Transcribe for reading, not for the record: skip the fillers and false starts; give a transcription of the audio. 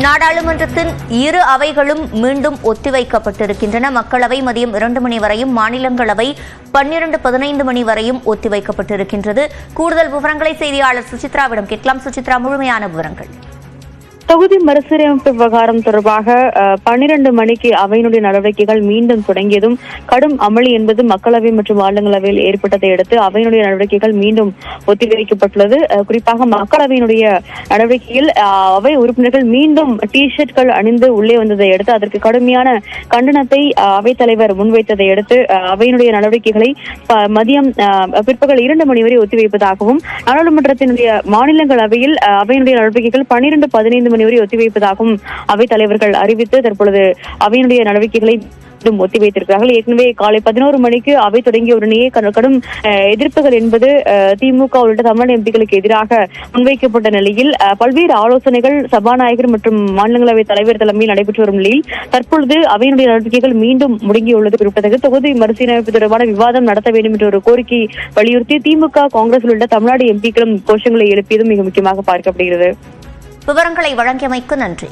நாடாளுமன்றத்தின் இரு அவைகளும் மீண்டும் ஒத்திவைக்கப்பட்டிருக்கின்றன. மக்களவை மதியம் 2 மணி வரையும், மாநிலங்களவை 12:15 மணி வரையும் ஒத்திவைக்கப்பட்டிருக்கின்றது. கூடுதல் விவரங்களை செய்தியாளர் சுசித்ராவிடம் கேட்கலாம். சுசித்ரா, முழுமையான விவரங்கள். தொகுதி மறுசீரமைப்பு விவகாரம் தொடர்பாக 12 மணிக்கு அவையினுடைய நடவடிக்கைகள் மீண்டும் தொடங்கியதும் கடும் அமளி என்பது மக்களவை மற்றும் மாநிலங்களவையில் ஏற்பட்டதை அடுத்து அவையினுடைய நடவடிக்கைகள் மீண்டும் ஒத்திவைக்கப்பட்டுள்ளது. குறிப்பாக மக்களவையினுடைய நடவடிக்கையில் அவை உறுப்பினர்கள் மீண்டும் டி-ஷர்ட்கள் அணிந்து உள்ளே வந்ததை அடுத்து அதற்கு கடுமையான கண்டனத்தை அவைத் தலைவர் முன்வைத்ததை அடுத்து அவையினுடைய நடவடிக்கைகளை மதியம் பிற்பகல் 2 மணி வரை ஒத்திவைப்பதாகவும், நாடாளுமன்றத்தினுடைய மாநிலங்களவையில் அவையினுடைய நடவடிக்கைகள் 12:15 மணி வரை ஒத்திவைப்பதாகவும் அவைத் தலைவர்கள் அறிவித்து தற்பொழுது அவையினுடைய நடவடிக்கைகளை ஒத்திவைத்திருக்கிறார்கள். ஏற்கனவே காலை 11 மணிக்கு அவை தொடங்கிய உடனேயே கடும் எதிர்ப்புகள் என்பது திமுக உள்ளிட்ட தமிழ்நாடு எம்பிக்களுக்கு எதிராக முன்வைக்கப்பட்ட நிலையில் பல்வேறு ஆலோசனைகள் சபாநாயகர் மற்றும் மாநிலங்களவை தலைவர் தலைமையில் நடைபெற்று வரும் நிலையில் தற்பொழுது அவையினுடைய நடவடிக்கைகள் மீண்டும் முடங்கியுள்ளது குறிப்பிட்டது. தொகுதி மறுசீரமைப்பு தொடர்பான விவாதம் நடத்த வேண்டும் என்ற ஒரு கோரிக்கை வலியுறுத்தி திமுக, காங்கிரஸ் உள்ளிட்ட தமிழ்நாடு எம்பிக்களும் கோஷங்களை எழுப்பியதும் மிக முக்கியமாக பார்க்கப்படுகிறது. விவரங்களை வழங்கியமைக்கு நன்றி.